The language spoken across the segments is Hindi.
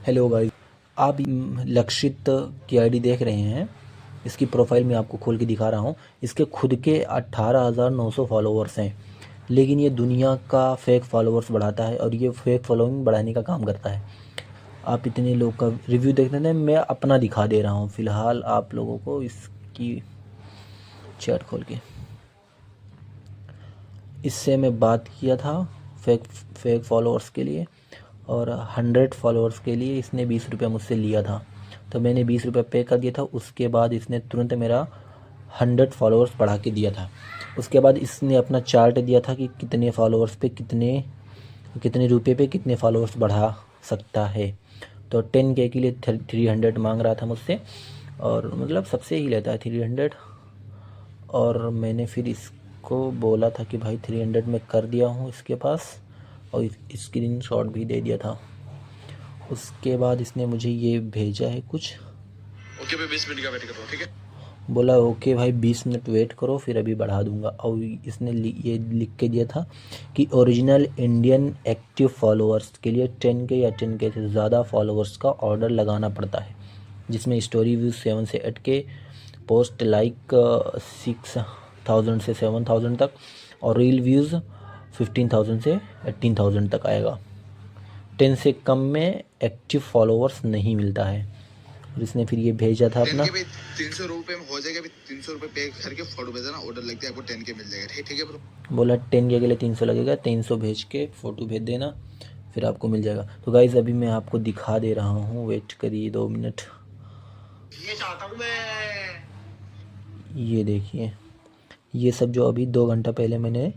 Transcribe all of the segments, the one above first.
हेलो गाइस, आप लक्षित की आईडी देख रहे हैं। इसकी प्रोफाइल मैं आपको खोल के दिखा रहा हूँ। इसके खुद के 18,900 फॉलोवर्स हैं, लेकिन ये दुनिया का फेक फॉलोवर्स बढ़ाता है और ये फेक फॉलोइंग बढ़ाने का काम करता है। आप इतने लोग का रिव्यू देख रहे हैं, मैं अपना दिखा दे रहा हूँ फ़िलहाल आप लोगों को। इसकी चैट खोल के इससे मैं बात किया था फेक फॉलोअर्स के लिए, और 100 फॉलोअर्स के लिए इसने 20 रुपये मुझसे लिया था। तो मैंने 20 रुपये पे कर दिया था। उसके बाद इसने तुरंत मेरा 100 फॉलोअर्स बढ़ा के दिया था। उसके बाद इसने अपना चार्ट दिया था कि कितने फॉलोअर्स पे कितने रुपये पे कितने फॉलोअर्स बढ़ा सकता है। तो 10K के लिए 300 मांग रहा था मुझसे, और मतलब सबसे ही लेता है 300। और मैंने फिर इसको बोला था कि भाई 300 में कर दिया हूँ इसके पास, और स्क्रीनशॉट भी दे दिया था। उसके बाद इसने मुझे ये भेजा है कुछ, ओके भाई 20 मिनट का वेट करो, ठीक है। बोला ओके भाई 20 मिनट वेट करो फिर अभी बढ़ा दूंगा। और इसने ये लिख के दिया था कि ओरिजिनल इंडियन एक्टिव फॉलोअर्स के लिए 10K या 10K से ज़्यादा फॉलोअर्स का ऑर्डर लगाना पड़ता है, जिसमें स्टोरी व्यूज़ 7 से 8K, पोस्ट लाइक 6,000 से 7,000 तक, और रील व्यूज़ 15,000 से 18,000 तक आएगा। 10 से कम में एक्टिव फॉलोअर्स नहीं मिलता है। और इसने फिर ये भेजा था अपना 300 रुपये में हो जाएगा। 300 रुपये पे करके फोटो भेजना, ऑर्डर लगता है आपको 10K मिल जाएगा, ठीक है ब्रो। बोला 10K के लिए 300 लगेगा, 300 भेज के फ़ोटो भेज देना फिर आपको मिल जाएगा। तो गाइज़ अभी मैं आपको दिखा दे रहा हूँ, वेट करिए 2 मिनट। ये चाहता हूँ मैं। ये देखिए, ये सब जो अभी 2 घंटा पहले मैंने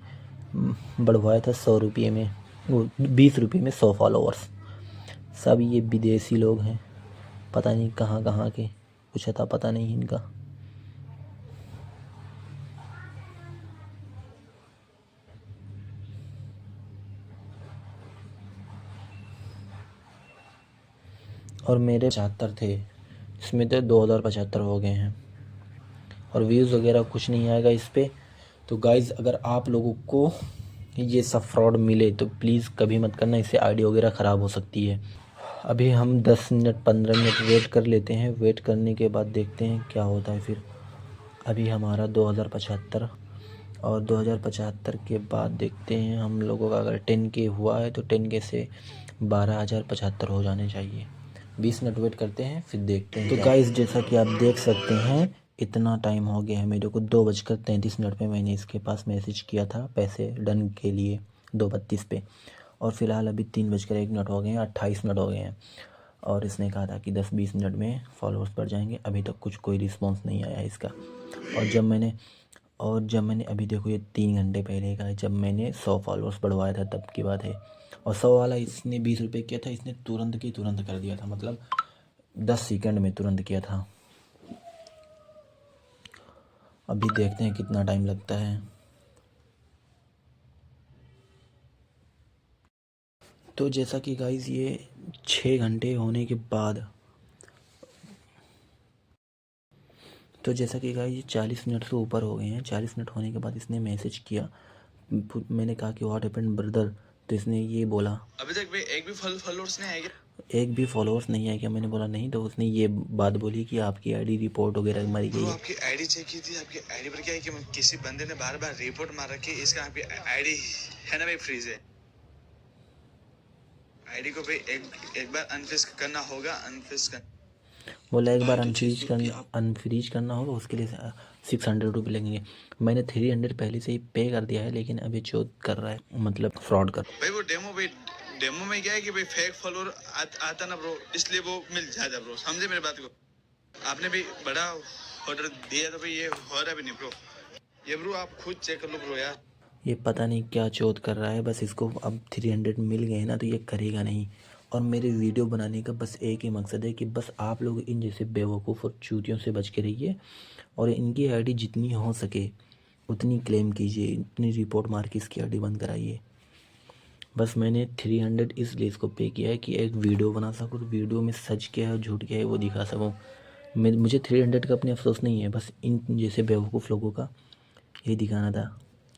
बढ़वाया था 100 रुपये में, वो 20 रुपये में 100 फॉलोअर्स। सब ये विदेशी लोग हैं, पता नहीं कहाँ कहाँ के, कुछ अता पता नहीं इनका। और मेरे 75 थे, इसमें तो 2075 हो गए हैं, और व्यूज़ वगैरह कुछ नहीं आएगा इस पर। तो गाइज़ अगर आप लोगों को ये सब फ्रॉड मिले तो प्लीज़ कभी मत करना, इससे आईडी वगैरह ख़राब हो सकती है। अभी हम 10 मिनट 15 मिनट वेट कर लेते हैं। वेट करने के बाद देखते हैं क्या होता है फिर। अभी हमारा 2075, और 2075 के बाद देखते हैं हम लोगों का। अगर 10K हुआ है तो 10K से 12,075 हो जाने चाहिए। 20 मिनट वेट करते हैं फिर देखते हैं। तो गाइस जैसा कि आप देख सकते हैं इतना टाइम हो गया है मेरे को। 2:33 पे मैंने इसके पास मैसेज किया था पैसे डन के लिए 2:32 पे, और फ़िलहाल अभी 3:01 हो गए हैं, 28 मिनट हो गए हैं। और इसने कहा था कि 10-20 मिनट में फॉलोअर्स बढ़ जाएंगे। अभी तक कोई रिस्पॉन्स नहीं आया इसका। और जब मैंने अभी देखो ये 3 घंटे पहले का है, जब मैंने 100 फॉलोअर्स बढ़वाया था तब की बात है। और 100 वाला इसने 20 रुपये किया था, इसने तुरंत की तुरंत कर दिया था, मतलब 10 सेकंड में तुरंत किया था। अभी देखते हैं कितना टाइम लगता है। तो जैसा कि गाइज़ ये 6 घंटे होने के बाद, तो जैसा कि गाइस ये 40 मिनट से ऊपर हो गए हैं। 40 मिनट होने के बाद इसने मैसेज किया। मैंने कहा कि व्हाट हैपेंड ब्रदर, तो इसने ये बोला अभी तक भी एक भी फॉलोअर्स नहीं आएगा। एक भी फॉलोअर्स नहीं आया क्या? मैंने बोला नहीं। तो उसने ये बात बोली कि आपकी आईडी रिपोर्ट वगैरह मारी गई ब्रो है। आपकी आईडी चेक की थी, आपकी आईडी पर क्या है कि किसी बंदे ने बार बार रिपोर्ट मार रखी है। इसका आपकी आईडी है ना भाई फ्रीज है। आईडी को भाई एक बार अनफ्रीज करना होगा। अनफ्रीज कर बोला एक बार अनफ्रीज करना होगा, उसके लिए 600 रुपये लगेंगे। मैंने 300 पहले से ही पे कर दिया है, लेकिन अभी चोट कर रहा है, मतलब फ्रॉड कर। भाई वो डेमो में क्या है कि भाई फेक फॉलोअर आता ना ब्रो, इसलिए वो मिल जाता ब्रो। समझे मेरी बात को? आपने भी बड़ा ऑर्डर दिया तो भाई ये हो रहा भी नहीं ब्रो। ये ब्रो आप खुद चेक कर लो ब्रो यार। ये पता नहीं क्या चोट कर रहा है। बस इसको अब 300 मिल गए ना तो ये करेगा नहीं। और मेरे वीडियो बनाने का बस एक ही मकसद है कि बस आप लोग इन जैसे बेवकूफ़ और चूतियों से बच के रहिए, और इनकी आईडी जितनी हो सके उतनी क्लेम कीजिए, उतनी रिपोर्ट मार के इसकी आईडी बंद कराइए। बस मैंने 300 इसलिए इसको पे किया है कि एक वीडियो बना सकूँ, तो वीडियो में सच क्या है और झूठ क्या है वो दिखा सकूँ। मुझे 300 का अपने अफसोस नहीं है, बस इन जैसे बेवकूफ़ लोगों का यही दिखाना था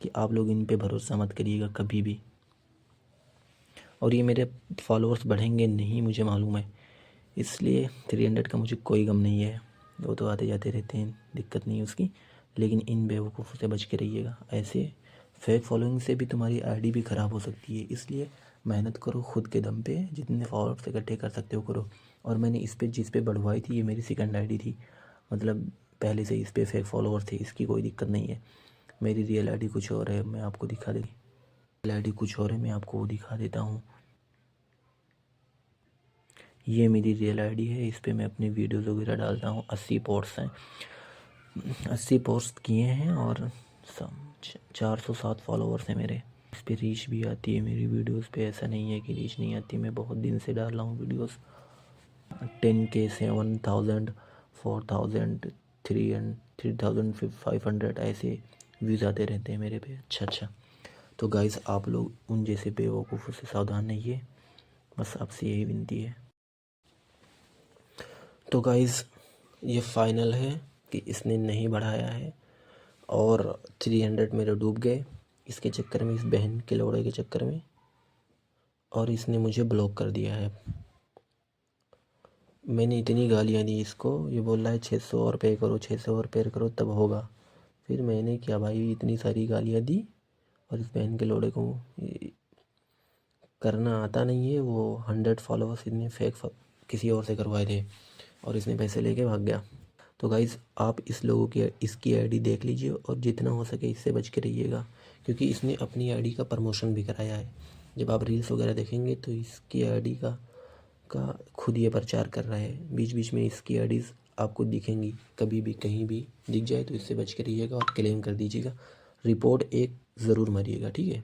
कि आप लोग इन पे भरोसा मत करिएगा कभी भी। और ये मेरे फॉलोअर्स बढ़ेंगे नहीं, मुझे मालूम है, इसलिए 300 का मुझे कोई गम नहीं है, वो तो आते जाते रहते हैं, दिक्कत नहीं है उसकी। लेकिन इन बेवकूफ़ों से बच के रहिएगा। ऐसे फेक फॉलोइंग से भी तुम्हारी आईडी भी ख़राब हो सकती है, इसलिए मेहनत करो खुद के दम पे, जितने फॉलोअर्स इकट्ठे कर सकते हो करो। और मैंने इस पे जिस पे बढ़वाई थी, ये मेरी सेकंड आईडी थी, मतलब पहले से इस पे फेक फॉलोअर थे, इसकी कोई दिक्कत नहीं है। मेरी रियल आईडी कुछ और है, मैं आपको दिखा दूँ। रियल आईडी कुछ और है, मैं आपको वो दिखा देता हूँ। ये मेरी रियल आईडी है, इस पे मैं अपनी वीडियोज़ वगैरह डालता हूँ। 80 पोस्ट हैं, 80 पोस्ट किए हैं और 407 फॉलोअर्स हैं मेरे। इस पर रीच भी आती है मेरी वीडियोस पे, ऐसा नहीं है कि रीच नहीं आती। मैं बहुत दिन से डाल रहा हूँ वीडियोस। 10K 7,000 4,000 3,500 ऐसे व्यूज़ आते रहते हैं मेरे पे। अच्छा। तो गाइस, आप लोग उन जैसे बेवकूफ़ों से सावधान रहिए, बस आपसे यही विनती है। तो गाइस, ये फाइनल है कि इसने नहीं बढ़ाया है और 300 मेरे डूब गए इसके चक्कर में, इस बहन के लौड़े के चक्कर में, और इसने मुझे ब्लॉक कर दिया है। मैंने इतनी गालियाँ दी इसको, ये बोल रहा है 600 और पे करो, 600 और पे करो तब होगा। फिर मैंने क्या भाई, इतनी सारी गालियाँ दी, और इस बहन के लौड़े को करना आता नहीं है। वो 100 फॉलोअर्स इतने फेक किसी और से करवाए थे और इसने पैसे लेके भाग गया। तो गाइज़, आप इसकी आईडी देख लीजिए और जितना हो सके इससे बच के रहिएगा, क्योंकि इसने अपनी आईडी का प्रमोशन भी कराया है। जब आप रील्स वगैरह देखेंगे तो इसकी आईडी का खुद ये प्रचार कर रहा है। बीच बीच में इसकी आईडीज़ आपको दिखेंगी, कभी भी कहीं भी दिख जाए तो इससे बच के रहिएगा और क्लेम कर दीजिएगा। रिपोर्ट एक ज़रूर मारिएगा, ठीक है।